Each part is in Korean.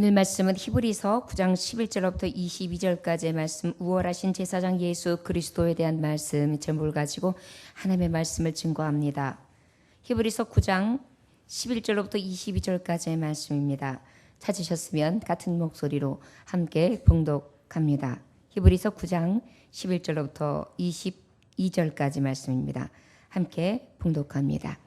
오늘 말씀은 히브리서 9장 11절부터 22절까지의 말씀, 우월하신 제사장 예수 그리스도에 대한 말씀 제목을 가지고 하나님의 말씀을 증거합니다. 히브리서 9장 11절부터 22절까지의 말씀입니다. 찾으셨으면 같은 목소리로 함께 봉독합니다. 히브리서 9장 11절부터 22절까지 말씀입니다. 함께 봉독합니다.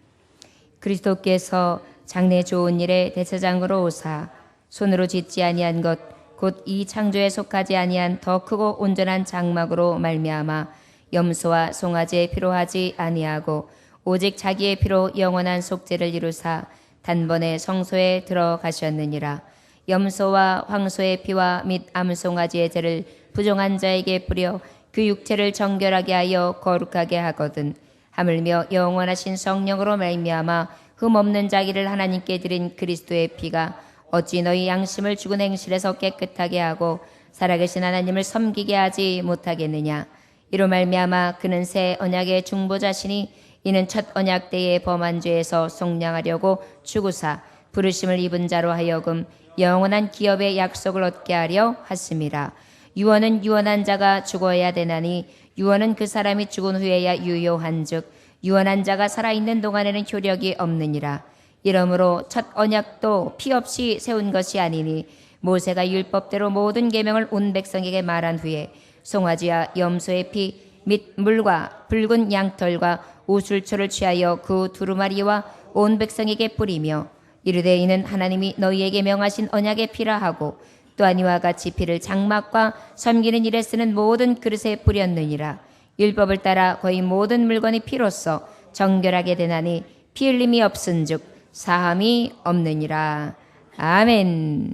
그리스도께서 장래 좋은 일에 대제사장으로 오사 손으로 짓지 아니한 것 곧 이 창조에 속하지 아니한 더 크고 온전한 장막으로 말미암아 염소와 송아지의 피로 하지 아니하고 오직 자기의 피로 영원한 속죄를 이루사 단번에 성소에 들어가셨느니라. 염소와 황소의 피와 및 암송아지의 죄를 부정한 자에게 뿌려 그 육체를 정결하게 하여 거룩하게 하거든. 하물며 영원하신 성령으로 말미암아 흠없는 자기를 하나님께 드린 그리스도의 피가 어찌 너희 양심을 죽은 행실에서 깨끗하게 하고 살아계신 하나님을 섬기게 하지 못하겠느냐. 이로 말미암아 그는 새 언약의 중보자시니 이는 첫 언약 때의 범한 죄에서 속량하려고 죽으사 부르심을 입은 자로 하여금 영원한 기업의 약속을 얻게 하려 하심이라. 유언은 유언한 자가 죽어야 되나니 유언은 그 사람이 죽은 후에야 유효한즉 유언한 자가 살아있는 동안에는 효력이 없느니라. 이러므로 첫 언약도 피 없이 세운 것이 아니니 모세가 율법대로 모든 계명을 온 백성에게 말한 후에 송아지와 염소의 피 및 물과 붉은 양털과 우술초를 취하여 그 두루마리와 온 백성에게 뿌리며 이르되 이는 하나님이 너희에게 명하신 언약의 피라 하고 또한 이와 같이 피를 장막과 섬기는 일에 쓰는 모든 그릇에 뿌렸느니라. 율법을 따라 거의 모든 물건이 피로써 정결하게 되나니 피 흘림이 없은즉 사함이 없느니라. 아멘.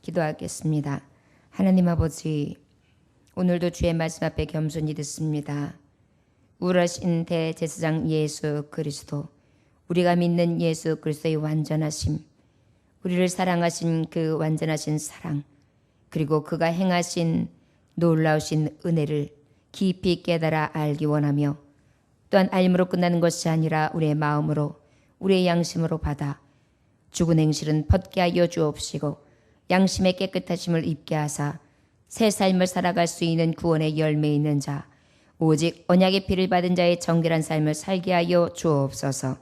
기도하겠습니다. 하나님 아버지, 오늘도 주의 말씀 앞에 겸손히 듣습니다. 우월하신 대제사장 예수 그리스도, 우리가 믿는 예수 그리스도의 완전하심, 우리를 사랑하신 그 완전하신 사랑, 그리고 그가 행하신 놀라우신 은혜를 깊이 깨달아 알기 원하며 또한 알므로 끝나는 것이 아니라 우리의 마음으로 우리의 양심으로 받아 죽은 행실은 벗게 하여 주옵시고 양심의 깨끗하심을 입게 하사 새 삶을 살아갈 수 있는 구원의 열매 있는 자 오직 언약의 피를 받은 자의 정결한 삶을 살게 하여 주옵소서.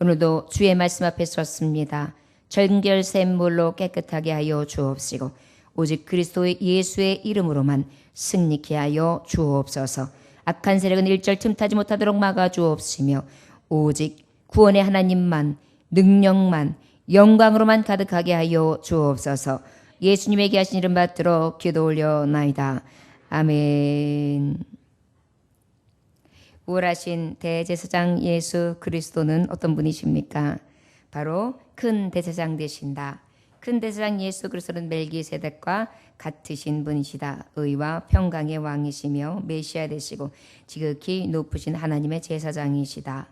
오늘도 주의 말씀 앞에 섰습니다. 정결샘 물로 깨끗하게 하여 주옵시고 오직 그리스도의 예수의 이름으로만 승리케 하여 주옵소서. 악한 세력은 일절 틈타지 못하도록 막아주옵시며 오직 구원의 하나님만 능력만 영광으로만 가득하게 하여 주옵소서. 예수님에게 하신 이름 받들어 기도 올려나이다. 아멘. 우월하신 대제사장 예수 그리스도는 어떤 분이십니까? 바로 큰 대제사장 되신다. 큰 대제사장 예수 그리스도는 멜기세덱과 같으신 분이시다. 의와 평강의 왕이시며 메시아 되시고 지극히 높으신 하나님의 제사장이시다.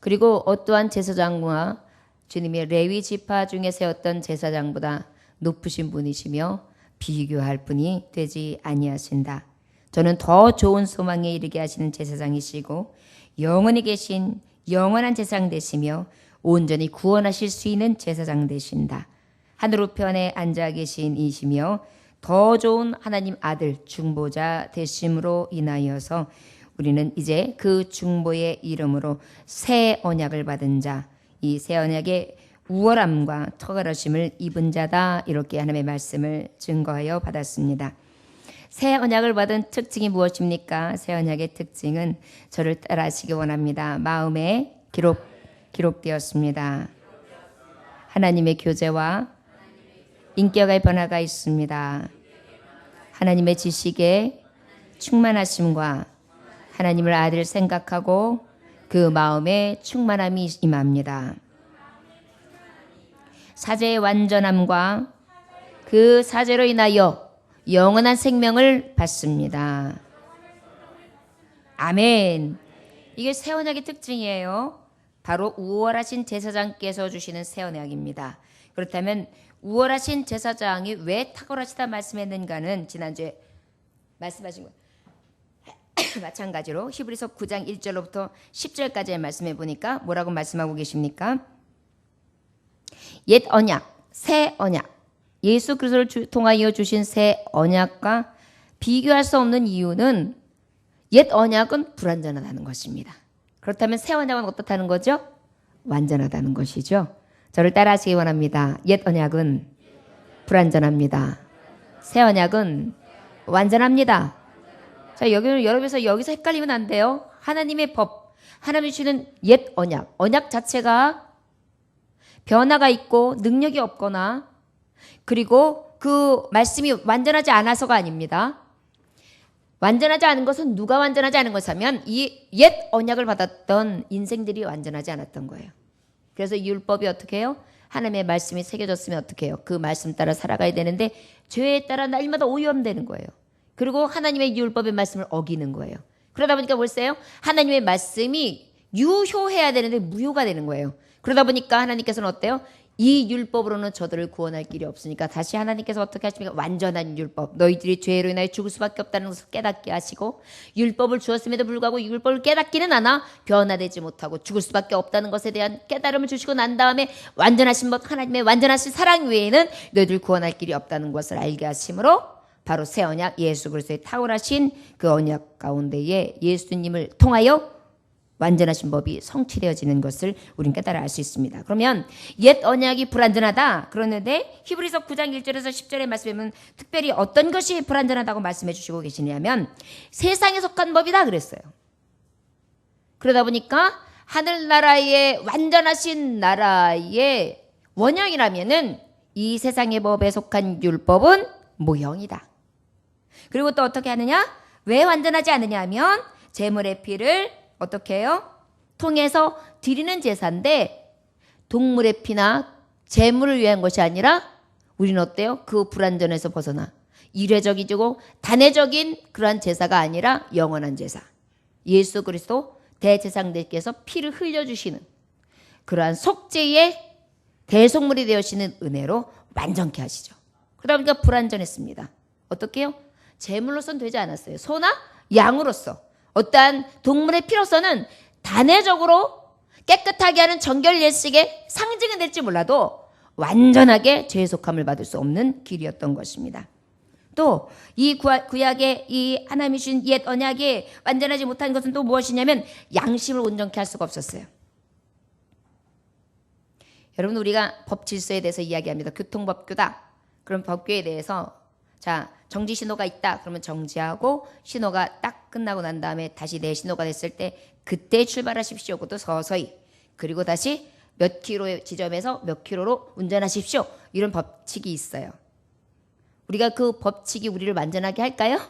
그리고 어떠한 제사장과 주님의 레위 지파 중에 세웠던 제사장보다 높으신 분이시며 비교할 분이 되지 아니하신다. 저는 더 좋은 소망에 이르게 하시는 제사장이시고 영원히 계신 영원한 제사장 되시며 온전히 구원하실 수 있는 제사장 되신다. 하늘 우편에 앉아 계신 이시며 더 좋은 하나님 아들 중보자 되심으로 인하여서 우리는 이제 그 중보의 이름으로 새 언약을 받은 자, 이 새 언약의 우월함과 턱걸어심을 입은 자다. 이렇게 하나님의 말씀을 증거하여 받았습니다. 새 언약을 받은 특징이 무엇입니까? 새 언약의 특징은 저를 따라하시기 원합니다. 마음에 기록되었습니다. 하나님의 교제와 인격의 변화가 있습니다. 하나님의 지식에 충만하심과 하나님을 아들 생각하고 그 마음에 충만함이 임합니다. 사제의 완전함과 그 사제로 인하여 영원한 생명을 받습니다. 아멘. 이게 새 언약의 특징이에요. 바로 우월하신 제사장께서 주시는 새 언약입니다. 그렇다면 우월하신 제사장이 왜 탁월하시다 말씀했는가는 지난주에 말씀하신 것 마찬가지로 히브리서 9장 1절로부터 10절까지의 말씀해 보니까 뭐라고 말씀하고 계십니까? 옛 언약, 새 언약, 예수 그리스도를 통하여 주신 새 언약과 비교할 수 없는 이유는 옛 언약은 불완전하다는 것입니다. 그렇다면 새 언약은 어떻다는 거죠? 완전하다는 것이죠. 저를 따라하시기 원합니다. 옛 언약은 불완전합니다. 새 언약은 완전합니다. 자, 여러분께서 여기서 헷갈리면 안 돼요. 하나님의 법, 하나님이 주시는 옛 언약, 언약 자체가 변화가 있고 능력이 없거나 그리고 그 말씀이 완전하지 않아서가 아닙니다. 완전하지 않은 것은 누가 완전하지 않은 것이냐면 이 옛 언약을 받았던 인생들이 완전하지 않았던 거예요. 그래서 율법이 어떻게 해요? 하나님의 말씀이 새겨졌으면 어떻게 해요? 그 말씀 따라 살아가야 되는데 죄에 따라 날마다 오염되는 거예요. 그리고 하나님의 율법의 말씀을 어기는 거예요. 그러다 보니까 뭘세요? 하나님의 말씀이 유효해야 되는데 무효가 되는 거예요. 그러다 보니까 하나님께서는 어때요? 이 율법으로는 저들을 구원할 길이 없으니까 다시 하나님께서 어떻게 하십니까? 완전한 율법. 너희들이 죄로 인하여 죽을 수밖에 없다는 것을 깨닫게 하시고 율법을 주었음에도 불구하고 율법을 깨닫기는 않아 변화되지 못하고 죽을 수밖에 없다는 것에 대한 깨달음을 주시고 난 다음에 완전하신 법 하나님의 완전하신 사랑 외에는 너희들 구원할 길이 없다는 것을 알게 하심으로 바로 새 언약 예수 그리스도의 탁월하신 그 언약 가운데에 예수님을 통하여 완전하신 법이 성취되어지는 것을 우리는 깨달아 알 수 있습니다. 그러면 옛 언약이 불완전하다 그러는데 히브리서 9장 1절에서 10절의 말씀에 보면 특별히 어떤 것이 불완전하다고 말씀해 주시고 계시냐면 세상에 속한 법이다 그랬어요. 그러다 보니까 하늘나라의 완전하신 나라의 원형이라면은 이 세상의 법에 속한 율법은 모형이다. 그리고 또 어떻게 하느냐? 왜 완전하지 않느냐 하면 제물의 피를 어떻게 해요? 통해서 드리는 제사인데 동물의 피나 제물을 위한 것이 아니라 우리는 어때요? 그 불완전에서 벗어나 일회적이고 단회적인 그러한 제사가 아니라 영원한 제사. 예수 그리스도 대제사장님께서 피를 흘려주시는 그러한 속죄의 대속물이 되어지는 은혜로 완전케 하시죠. 그러다 보니까 불완전했습니다. 어떻게 해요? 제물로서는 되지 않았어요. 소나 양으로서 어떠한 동물의 피로서는 단회적으로 깨끗하게 하는 정결 예식의 상징은 될지 몰라도 완전하게 죄의 속함을 받을 수 없는 길이었던 것입니다. 또 이 구약의 이 하나님이 주신 옛 언약이 완전하지 못한 것은 또 무엇이냐면 양심을 온전케 할 수가 없었어요. 여러분 우리가 법 질서에 대해서 이야기합니다. 교통법규다. 그럼 법규에 대해서 자 정지 신호가 있다. 그러면 정지하고 신호가 딱 끝나고 난 다음에 다시 내 신호가 됐을 때 그때 출발하십시오. 그것도 서서히. 그리고 다시 몇 킬로의 지점에서 몇 킬로로 운전하십시오. 이런 법칙이 있어요. 우리가 그 법칙이 우리를 완전하게 할까요?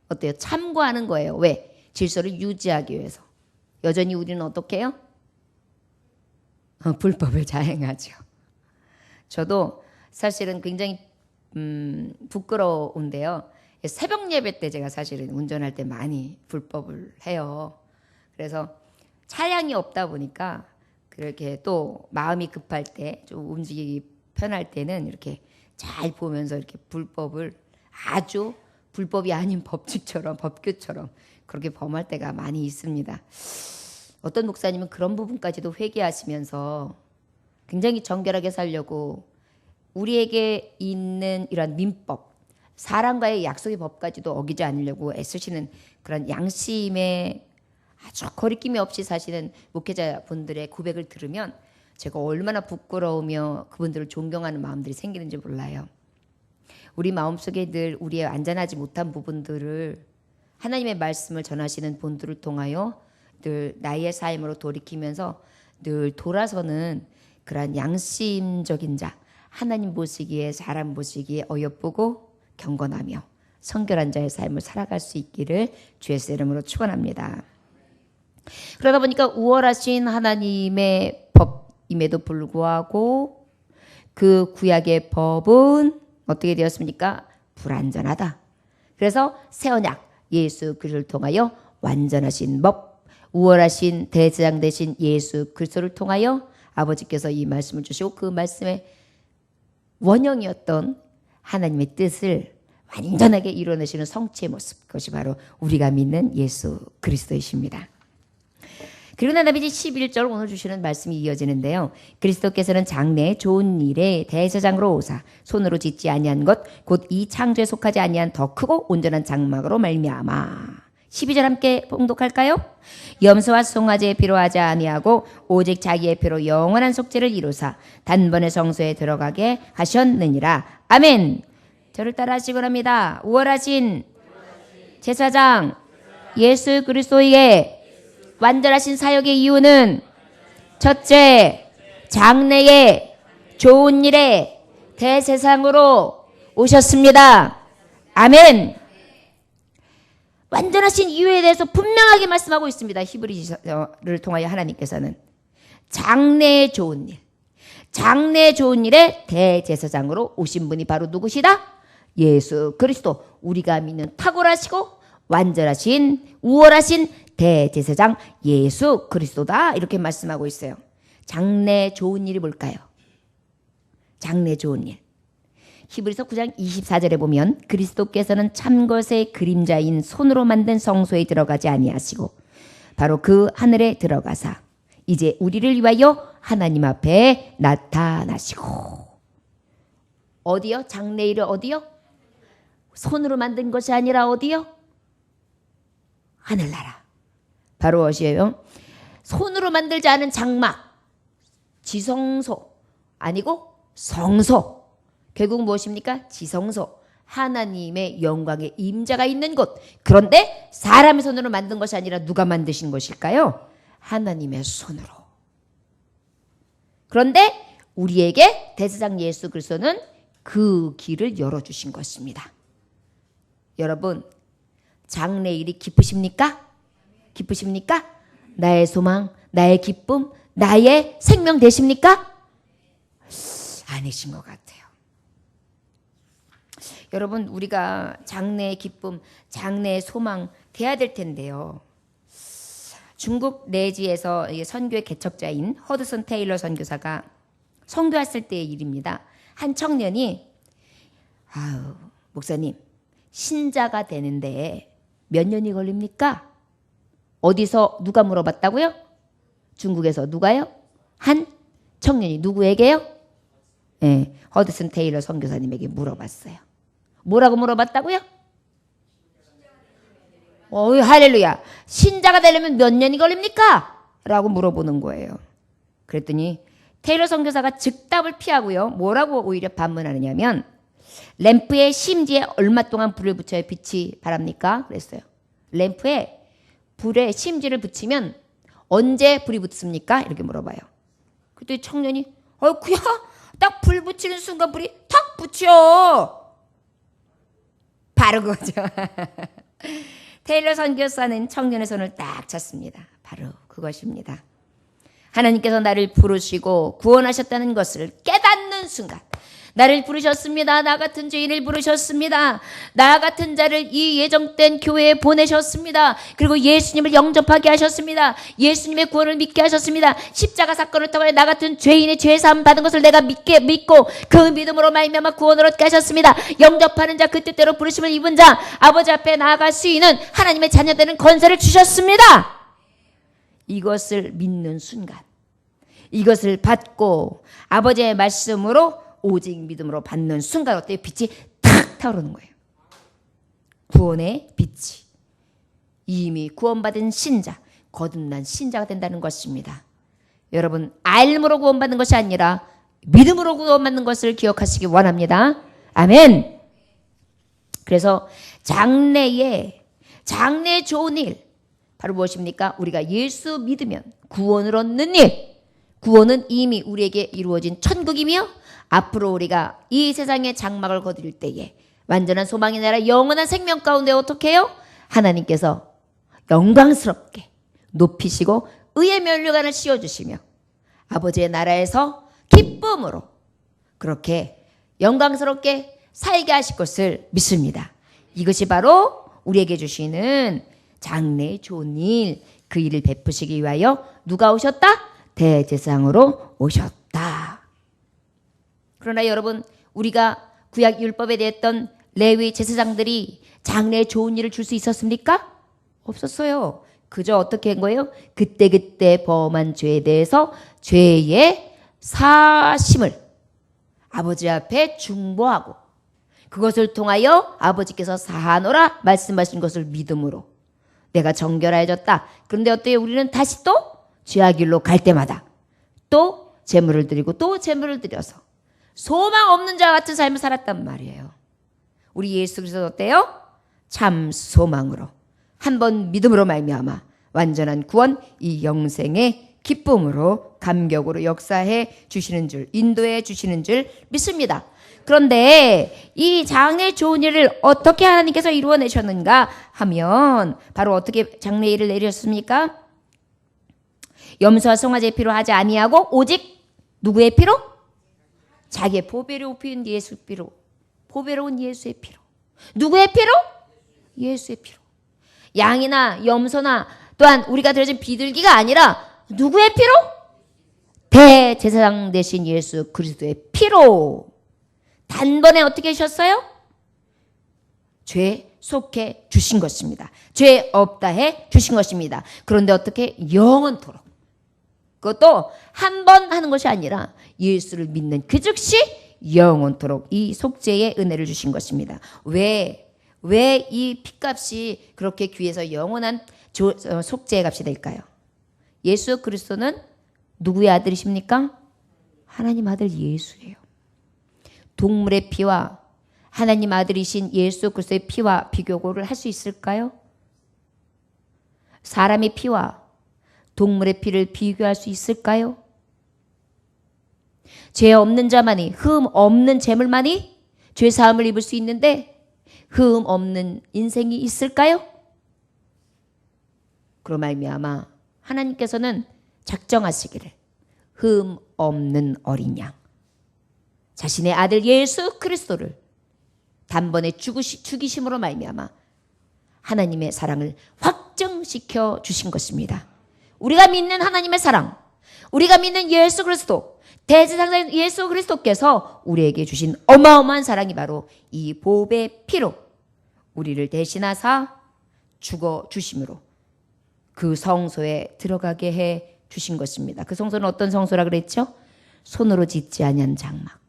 어때요? 참고하는 거예요. 왜? 질서를 유지하기 위해서. 여전히 우리는 어떻게 해요? 불법을 자행하죠. 저도 사실은 굉장히 부끄러운데요. 새벽 예배 때 제가 사실은 운전할 때 많이 불법을 해요. 그래서 차량이 없다 보니까 그렇게 또 마음이 급할 때 좀 움직이기 편할 때는 이렇게 잘 보면서 이렇게 불법을 아주 불법이 아닌 법칙처럼 법규처럼 그렇게 범할 때가 많이 있습니다. 어떤 목사님은 그런 부분까지도 회개하시면서 굉장히 정결하게 살려고 우리에게 있는 이런 민법, 사람과의 약속의 법까지도 어기지 않으려고 애쓰시는 그런 양심의 아주 거리낌이 없이 사시는 목회자분들의 고백을 들으면 제가 얼마나 부끄러우며 그분들을 존경하는 마음들이 생기는지 몰라요. 우리 마음속에 늘 우리의 안전하지 못한 부분들을 하나님의 말씀을 전하시는 분들을 통하여 늘 나의 삶으로 돌이키면서 늘 돌아서는 그러한 양심적인 자, 하나님 보시기에 사람 보시기에 어여쁘고 경건하며 성결한 자의 삶을 살아갈 수 있기를 주의 이름으로 축원합니다. 그러다 보니까 우월하신 하나님의 법임에도 불구하고 그 구약의 법은 어떻게 되었습니까? 불완전하다. 그래서 새 언약 예수 그리스도를 통하여 완전하신 법, 우월하신 대제사장 되신 예수 그리스도를 통하여 아버지께서 이 말씀을 주시고 그 말씀의 원형이었던 하나님의 뜻을 완전하게 이루어내시는 성취의 모습, 그것이 바로 우리가 믿는 예수 그리스도이십니다. 그리고 난 다음에 이제 11절 오늘 주시는 말씀이 이어지는데요. 그리스도께서는 장래의 좋은 일에 대제사장으로 오사 손으로 짓지 아니한 것 곧 이 창조에 속하지 아니한 더 크고 온전한 장막으로 말미암아. 12절 함께 봉독할까요? 염소와 송아지의 피로 하지 아니하고 오직 자기의 피로 영원한 속죄를 이루사 단번에 성소에 들어가게 하셨느니라. 아멘. 저를 따라 하시고 합니다. 우월하신 제사장 예수 그리스도의 완전하신 사역의 이유는 첫째, 장래의 좋은 일에 대세상으로 오셨습니다. 아멘. 완전하신 이유에 대해서 분명하게 말씀하고 있습니다. 히브리서를 통하여 하나님께서는 장래의 좋은 일, 장래의 좋은 일에 대제사장으로 오신 분이 바로 누구시다? 예수 그리스도. 우리가 믿는 탁월하시고 완전하신 우월하신 대제사장 예수 그리스도다. 이렇게 말씀하고 있어요. 장래 좋은 일이 뭘까요? 장래 좋은 일. 히브리서 9장 24절에 보면 그리스도께서는 참것의 그림자인 손으로 만든 성소에 들어가지 아니하시고 바로 그 하늘에 들어가사 이제 우리를 위하여 하나님 앞에 나타나시고. 어디요? 장래 일은 어디요? 손으로 만든 것이 아니라 어디요? 하늘나라. 바로 어디예요? 손으로 만들지 않은 장막, 지성소 아니고 성소. 결국 무엇입니까? 지성소. 하나님의 영광의 임재가 있는 곳. 그런데 사람의 손으로 만든 것이 아니라 누가 만드신 것일까요? 하나님의 손으로. 그런데 우리에게 대제사장 예수 그리스도는 그 길을 열어주신 것입니다. 여러분, 장래일이 기쁘십니까? 기쁘십니까? 나의 소망, 나의 기쁨, 나의 생명 되십니까? 아니신 것 같아요. 여러분, 우리가 장래의 기쁨, 장래의 소망 돼야 될 텐데요. 중국 내지에서 선교의 개척자인 허드슨 테일러 선교사가 선교했을 때의 일입니다. 한 청년이 목사님, 신자가 되는데 몇 년이 걸립니까? 어디서 누가 물어봤다고요? 중국에서 누가요? 한 청년이 누구에게요? 네, 허드슨 테일러 선교사님에게 물어봤어요. 뭐라고 물어봤다고요? 할렐루야. 신자가 되려면 몇 년이 걸립니까? 라고 물어보는 거예요. 그랬더니 테일러 선교사가 즉답을 피하고요. 뭐라고 오히려 반문하느냐면 램프에 심지에 얼마 동안 불을 붙여야 빛이 바랍니까? 그랬어요. 램프에 불에 심지를 붙이면 언제 불이 붙습니까? 이렇게 물어봐요. 그때 청년이 그야 딱 불 붙이는 순간 불이 탁 붙여. 바로 그거죠. 테일러 선교사는 청년의 손을 딱 찼습니다. 바로 그것입니다. 하나님께서 나를 부르시고 구원하셨다는 것을 깨닫는 순간, 나를 부르셨습니다. 나 같은 죄인을 부르셨습니다. 나 같은 자를 이 예정된 교회에 보내셨습니다. 그리고 예수님을 영접하게 하셨습니다. 예수님의 구원을 믿게 하셨습니다. 십자가 사건을 통해 나 같은 죄인의 죄사함 받은 것을 내가 믿고 그 믿음으로 말미암아 구원을 얻게 하셨습니다. 영접하는 자, 그 뜻대로 부르심을 입은 자, 아버지 앞에 나아갈 수 있는 하나님의 자녀되는 권세를 주셨습니다. 이것을 믿는 순간, 이것을 받고 아버지의 말씀으로 오직 믿음으로 받는 순간 어때요? 빛이 탁 타오르는 거예요. 구원의 빛이. 이미 구원받은 신자, 거듭난 신자가 된다는 것입니다. 여러분, 알므로 구원받는 것이 아니라 믿음으로 구원받는 것을 기억하시기 원합니다. 아멘. 그래서 장래의 좋은 일, 바로 무엇입니까? 우리가 예수 믿으면 구원을 얻는 일. 구원은 이미 우리에게 이루어진 천국이며 앞으로 우리가 이 세상의 장막을 거두릴 때에 완전한 소망의 나라 영원한 생명 가운데 어떻게 해요? 하나님께서 영광스럽게 높이시고 의의 면류관을 씌워주시며 아버지의 나라에서 기쁨으로 그렇게 영광스럽게 살게 하실 것을 믿습니다. 이것이 바로 우리에게 주시는 장래의 좋은 일, 그 일을 베푸시기 위하여 누가 오셨다? 대제사장으로 오셨다. 그러나 여러분, 우리가 구약 율법에 대했던 레위 제사장들이 장래에 좋은 일을 줄 수 있었습니까? 없었어요. 그저 어떻게 한 거예요? 그때그때 범한 죄에 대해서 죄의 사심을 아버지 앞에 중보하고 그것을 통하여 아버지께서 사하노라 말씀하신 것을 믿음으로 내가 정결해졌다. 그런데 어때요? 우리는 다시 또 죄악 길로 갈 때마다 또 제물을 드리고 또 제물을 드려서 소망 없는 자와 같은 삶을 살았단 말이에요. 우리 예수 그리스도 어때요? 참 소망으로 한번 믿음으로 말미암아 완전한 구원, 이 영생의 기쁨으로 감격으로 역사해 주시는 줄, 인도해 주시는 줄 믿습니다. 그런데 이 장래 좋은 일을 어떻게 하나님께서 이루어내셨는가 하면 바로 어떻게 장래 일을 내리셨습니까? 염소와 송아지의 피로 하지 아니하고 오직 누구의 피로? 자기의 보배로 피운 예수 피로, 보배로운 예수의 피로. 누구의 피로? 예수의 피로. 양이나 염소나 또한 우리가 드려진 비둘기가 아니라 누구의 피로? 대제사장 되신 예수 그리스도의 피로 단번에 어떻게 하셨어요? 죄 속해 주신 것입니다. 죄 없다 해 주신 것입니다. 그런데 어떻게? 영원토록. 그것도 한 번 하는 것이 아니라 예수를 믿는 그 즉시 영원토록 이 속죄의 은혜를 주신 것입니다. 왜 이 피값이 그렇게 귀해서 영원한 속죄의 값이 될까요? 예수 그리스도는 누구의 아들이십니까? 하나님 아들 예수예요. 동물의 피와 하나님 아들이신 예수 그리스도의 피와 비교를 할 수 있을까요? 사람의 피와 동물의 피를 비교할 수 있을까요? 죄 없는 자만이, 흠 없는 재물만이 죄 사함을 입을 수 있는데 흠 없는 인생이 있을까요? 그로 말미암아 하나님께서는 작정하시기를 흠 없는 어린 양 자신의 아들 예수 그리스도를 단번에 죽이심으로 말미암아 하나님의 사랑을 확증시켜 주신 것입니다. 우리가 믿는 하나님의 사랑, 우리가 믿는 예수 그리스도, 대제사장 예수 그리스도께서 우리에게 주신 어마어마한 사랑이 바로 이 보배 피로 우리를 대신하사 죽어 주심으로 그 성소에 들어가게 해 주신 것입니다. 그 성소는 어떤 성소라 그랬죠? 손으로 짓지 아니한 장막.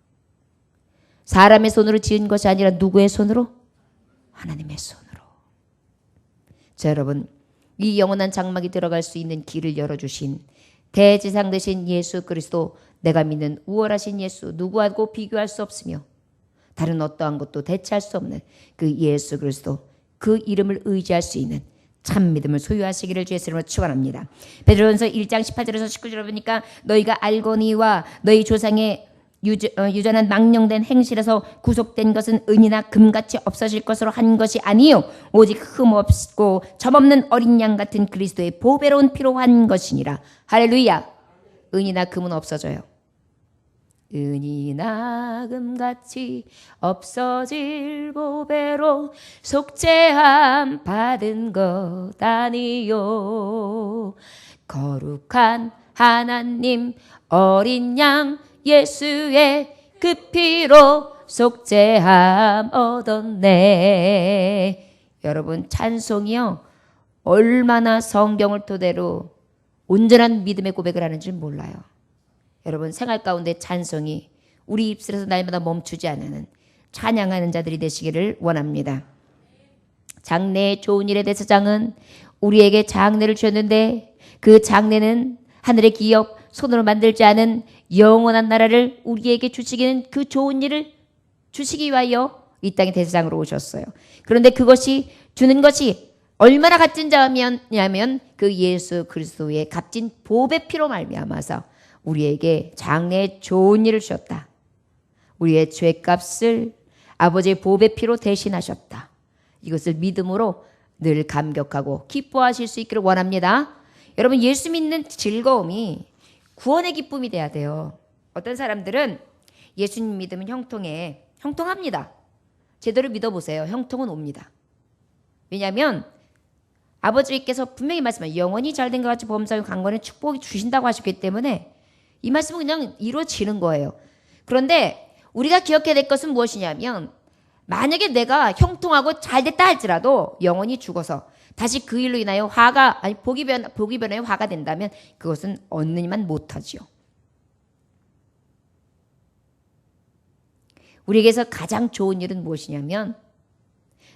사람의 손으로 지은 것이 아니라 누구의 손으로? 하나님의 손으로. 자, 여러분, 이 영원한 장막이 들어갈 수 있는 길을 열어주신 대제사장 되신 예수 그리스도, 내가 믿는 우월하신 예수, 누구하고 비교할 수 없으며 다른 어떠한 것도 대체할 수 없는 그 예수 그리스도, 그 이름을 의지할 수 있는 참 믿음을 소유하시기를 주의 이름으로 축원합니다. 베드로전서 1장 18절에서 19절을 보니까 너희가 알거니와 너희 조상의 유전한 망령된 행실에서 구속된 것은 은이나 금같이 없어질 것으로 한 것이 아니요 오직 흠없고 점없는 어린 양 같은 그리스도의 보배로운 피로 한 것이니라. 할렐루야. 은이나 금은 없어져요. 은이나 금같이 없어질 보배로 속죄함 받은 것 아니요 거룩한 하나님 어린 양 예수의 그 피로 속죄함 얻었네. 여러분, 찬송이요 얼마나 성경을 토대로 온전한 믿음의 고백을 하는지 몰라요. 여러분, 생활 가운데 찬송이 우리 입술에서 날마다 멈추지 않는 찬양하는 자들이 되시기를 원합니다. 장래의 좋은 일에 대해서 장은 우리에게 장래를 주셨는데 그 장래는 하늘의 기업, 손으로 만들지 않은 영원한 나라를 우리에게 주시기는 그 좋은 일을 주시기 위하여 이 땅의 대제사장으로 오셨어요. 그런데 그것이 주는 것이 얼마나 값진 자냐면 그 예수 그리스도의 값진 보배 피로 말미암아서 우리에게 장래에 좋은 일을 주셨다. 우리의 죄값을 아버지의 보배 피로 대신하셨다. 이것을 믿음으로 늘 감격하고 기뻐하실 수 있기를 원합니다. 여러분, 예수 믿는 즐거움이 구원의 기쁨이 돼야 돼요. 어떤 사람들은 예수님 믿으면 형통합니다. 제대로 믿어보세요. 형통은 옵니다. 왜냐하면 아버지께서 분명히 말씀하셨어요. 영원히 잘된 것 같이 범사에 강건한 축복이 주신다고 하셨기 때문에 이 말씀은 그냥 이루어지는 거예요. 그런데 우리가 기억해야 될 것은 무엇이냐면 만약에 내가 형통하고 잘 됐다 할지라도 영원히 죽어서 다시 그 일로 인하여 복이 변하여 화가 된다면 그것은 얻느니만 못하지요. 우리에게서 가장 좋은 일은 무엇이냐면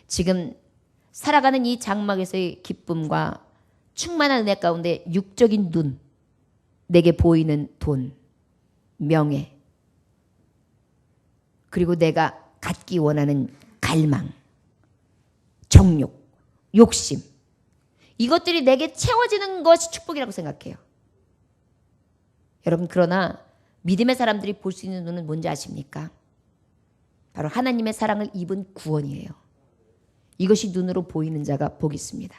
지금 살아가는 이 장막에서의 기쁨과 충만한 은혜 가운데 육적인 눈, 내게 보이는 돈, 명예, 그리고 내가 갖기 원하는 갈망, 정욕, 욕심, 이것들이 내게 채워지는 것이 축복이라고 생각해요. 여러분, 그러나 믿음의 사람들이 볼 수 있는 눈은 뭔지 아십니까? 바로 하나님의 사랑을 입은 구원이에요. 이것이 눈으로 보이는 자가 복이 있습니다.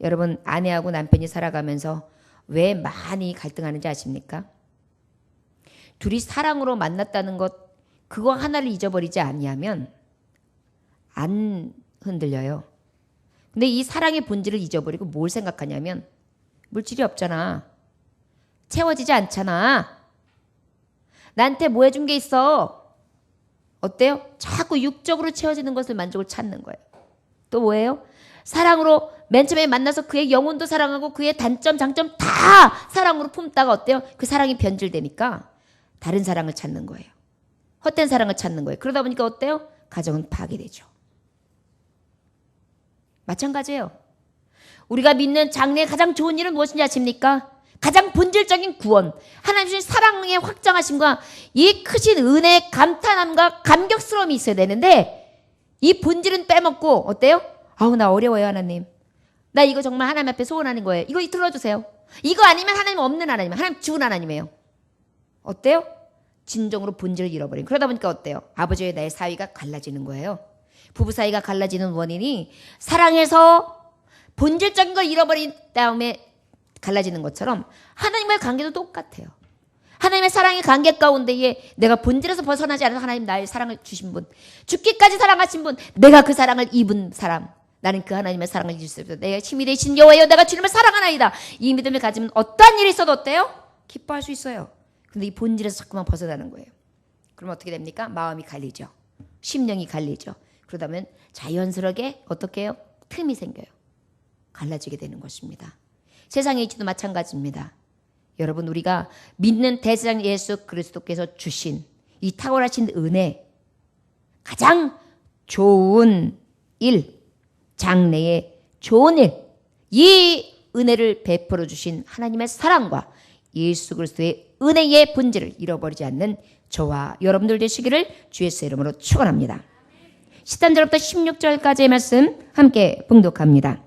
여러분, 아내하고 남편이 살아가면서 왜 많이 갈등하는지 아십니까? 둘이 사랑으로 만났다는 것, 그거 하나를 잊어버리지 아니하면 안 흔들려요. 근데 이 사랑의 본질을 잊어버리고 뭘 생각하냐면 물질이 없잖아. 채워지지 않잖아. 나한테 뭐 해준 게 있어. 어때요? 자꾸 육적으로 채워지는 것을 만족을 찾는 거예요. 또 뭐예요? 사랑으로 맨 처음에 만나서 그의 영혼도 사랑하고 그의 단점, 장점 다 사랑으로 품다가 어때요? 그 사랑이 변질되니까 다른 사랑을 찾는 거예요. 헛된 사랑을 찾는 거예요. 그러다 보니까 어때요? 가정은 파괴되죠. 마찬가지예요. 우리가 믿는 장래의 가장 좋은 일은 무엇인지 아십니까? 가장 본질적인 구원, 하나님 주신 사랑의 확장하심과 이 크신 은혜의 감탄함과 감격스러움이 있어야 되는데 이 본질은 빼먹고 어때요? 아우, 나 어려워요, 하나님. 나 이거 정말 하나님 앞에 소원하는 거예요. 이거 들어주세요. 이거 아니면 하나님 없는 하나님, 하나님 죽은 하나님이에요. 어때요? 진정으로 본질을 잃어버린. 그러다 보니까 어때요? 아버지와 나의 사이가 갈라지는 거예요. 부부 사이가 갈라지는 원인이 사랑에서 본질적인 걸 잃어버린 다음에 갈라지는 것처럼 하나님과의 관계도 똑같아요. 하나님의 사랑의 관계 가운데에 내가 본질에서 벗어나지 않아서 하나님 나의 사랑을 주신 분, 죽기까지 사랑하신 분, 내가 그 사랑을 입은 사람, 나는 그 하나님의 사랑을 잊을 수 없어. 내가 힘이 되신 여호와여, 내가 주님을 사랑하나이다. 이 믿음을 가지면 어떠한 일이 있어도 어때요? 기뻐할 수 있어요. 근데 이 본질에서 자꾸만 벗어나는 거예요. 그럼 어떻게 됩니까? 마음이 갈리죠. 심령이 갈리죠. 그러다면 자연스럽게 어떻게 해요? 틈이 생겨요. 갈라지게 되는 것입니다. 세상의 이치도 마찬가지입니다. 여러분, 우리가 믿는 대제사장 예수 그리스도께서 주신 이 탁월하신 은혜, 가장 좋은 일, 장래의 좋은 일, 이 은혜를 베풀어 주신 하나님의 사랑과 예수 그리스도의 은혜의 본질을 잃어버리지 않는 저와 여러분들 되시기를 주 예수의 이름으로 축원합니다. 13절부터 16절까지의 말씀 함께 봉독합니다.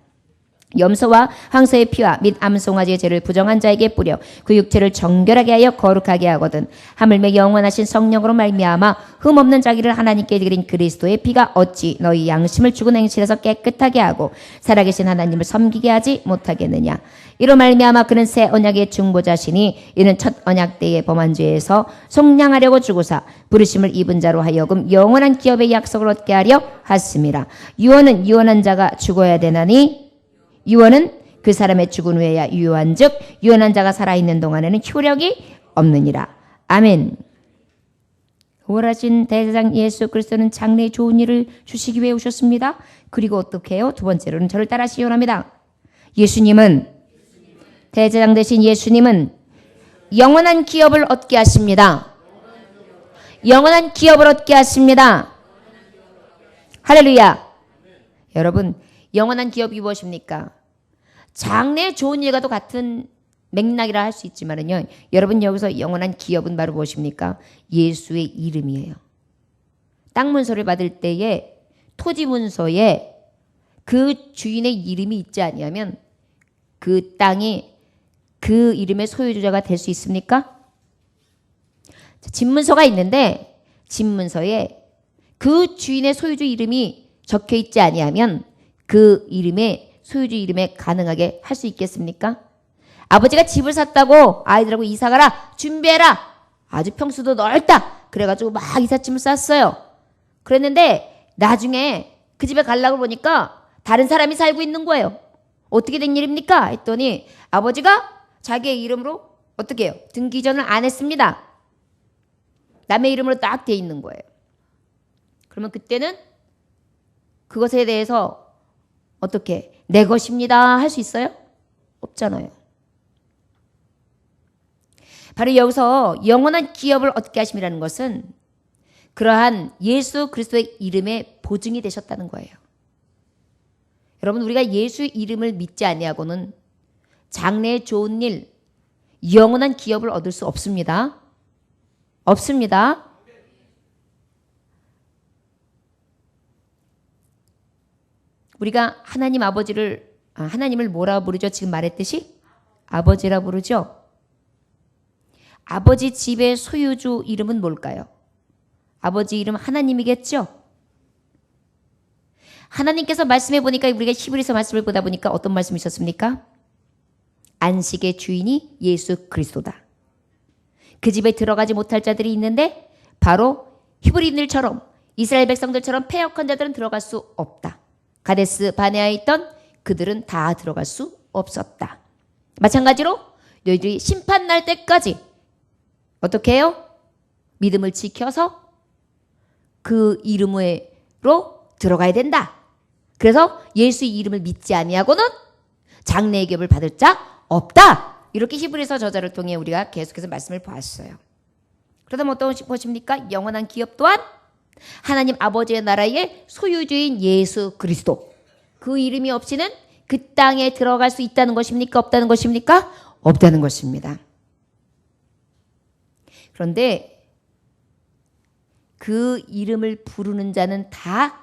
염소와 황소의 피와 및 암송아지의 죄를 부정한 자에게 뿌려 그 육체를 정결하게 하여 거룩하게 하거든 하물며 영원하신 성령으로 말미암아 흠없는 자기를 하나님께 드린 그리스도의 피가 어찌 너희 양심을 죽은 행실에서 깨끗하게 하고 살아계신 하나님을 섬기게 하지 못하겠느냐. 이로 말미암아 그는 새 언약의 중보자시니 이는 첫 언약 때의 범한 죄에서 속량하려고 주고사 부르심을 입은 자로 하여금 영원한 기업의 약속을 얻게 하려 하심이라. 유언은 유언한 자가 죽어야 되나니 유언은 그 사람의 죽은 후에야 유효한즉 유언한 자가 살아있는 동안에는 효력이 없느니라. 아멘. 구원하신 대제사장 예수 그리스도는 장래에 좋은 일을 주시기 위해 오셨습니다. 그리고 어떻게 해요? 두 번째로는 저를 따라하시기 원합니다. 예수님은, 대제사장 되신 예수님은 영원한 기업을 얻게 하십니다. 영원한 기업을 얻게 하십니다. 할렐루야. 여러분, 영원한 기업이 무엇입니까? 장래 좋은 일과도 같은 맥락이라 할 수 있지만은요, 여러분 여기서 영원한 기업은 바로 무엇입니까? 예수의 이름이에요. 땅 문서를 받을 때에 토지 문서에 그 주인의 이름이 있지 아니하면 그 땅이 그 이름의 소유주자가 될 수 있습니까? 집문서가 있는데 집문서에 그 주인의 소유주 이름이 적혀 있지 아니하면 그 이름에 소유주 이름에 가능하게 할 수 있겠습니까? 아버지가 집을 샀다고 아이들하고 이사가라 준비해라. 아주 평수도 넓다. 그래가지고 막 이삿짐을 쌌어요. 그랬는데 나중에 그 집에 가려고 보니까 다른 사람이 살고 있는 거예요. 어떻게 된 일입니까? 했더니 아버지가 자기의 이름으로 어떻게 해요? 등기이전을 안 했습니다. 남의 이름으로 딱 돼 있는 거예요. 그러면 그때는 그것에 대해서 어떻게 내 것입니다 할 수 있어요? 없잖아요. 바로 여기서 영원한 기업을 얻게 하심이라는 것은 그러한 예수 그리스도의 이름의 보증이 되셨다는 거예요. 여러분, 우리가 예수의 이름을 믿지 아니하고는 장래에 좋은 일, 영원한 기업을 얻을 수 없습니다. 없습니다. 우리가 하나님 아버지를 하나님을 뭐라 부르죠? 지금 말했듯이 아버지라 부르죠. 아버지 집의 소유주 이름은 뭘까요? 아버지 이름 하나님이겠죠? 하나님께서 말씀해 보니까 우리가 히브리서 말씀을 보다 보니까 어떤 말씀이 있었습니까? 안식의 주인이 예수 그리스도다. 그 집에 들어가지 못할 자들이 있는데 바로 히브리인들처럼 이스라엘 백성들처럼 패역한 자들은 들어갈 수 없다. 가데스 바네아에 있던 그들은 다 들어갈 수 없었다. 마찬가지로 너희들이 심판 날 때까지 어떻게 해요? 믿음을 지켜서 그 이름으로 들어가야 된다. 그래서 예수의 이름을 믿지 아니하고는 장래의 기업을 받을 자 없다. 이렇게 히브리서 저자를 통해 우리가 계속해서 말씀을 보았어요. 그러다 어떤 것입니까? 영원한 기업 또한 하나님 아버지의 나라의 소유주인 예수 그리스도. 그 이름이 없이는 그 땅에 들어갈 수 있다는 것입니까? 없다는 것입니까? 없다는 것입니다. 그런데 그 이름을 부르는 자는 다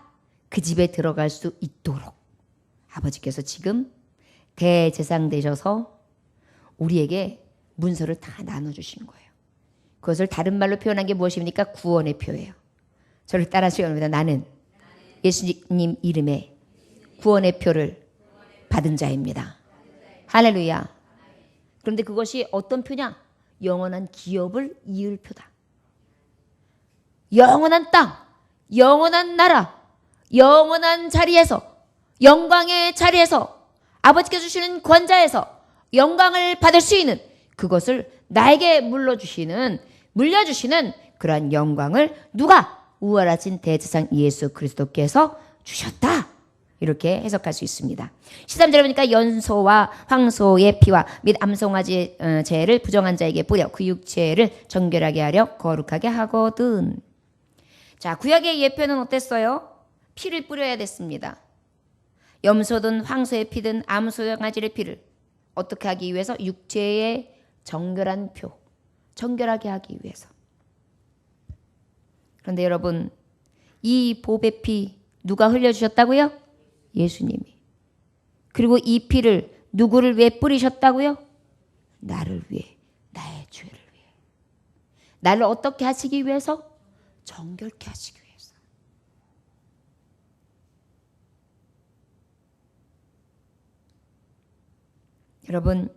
그 집에 들어갈 수 있도록 아버지께서 지금 대제사장 되셔서 우리에게 문서를 다 나눠주신 거예요. 그것을 다른 말로 표현한 게 무엇입니까? 구원의 표예요. 저를 따라하시기 바랍니다. 나는 예수님 이름에 구원의 표를 받은 자입니다. 할렐루야. 그런데 그것이 어떤 표냐? 영원한 기업을 이을 표다. 영원한 땅, 영원한 나라, 영원한 자리에서, 영광의 자리에서, 아버지께서 주시는 권자에서 영광을 받을 수 있는 그것을 나에게 물려주시는 그러한 영광을 누가? 우월하신 대제사장 예수 그리스도께서 주셨다. 이렇게 해석할 수 있습니다. 13절에 보니까 연소와 황소의 피와 및 암송아지 죄를 부정한 자에게 뿌려 그 육체를 정결하게 하려 거룩하게 하거든. 자, 구약의 예표는 어땠어요? 피를 뿌려야 됐습니다. 염소든 황소의 피든 암송아지의 피를 어떻게 하기 위해서? 육체의 정결한 표, 정결하게 하기 위해서. 그런데 여러분, 이 보배 피 누가 흘려주셨다고요? 예수님이. 그리고 이 피를 누구를 위해 뿌리셨다고요? 나를 위해, 나의 죄를 위해. 나를 어떻게 하시기 위해서? 정결케 하시기 위해서. 여러분,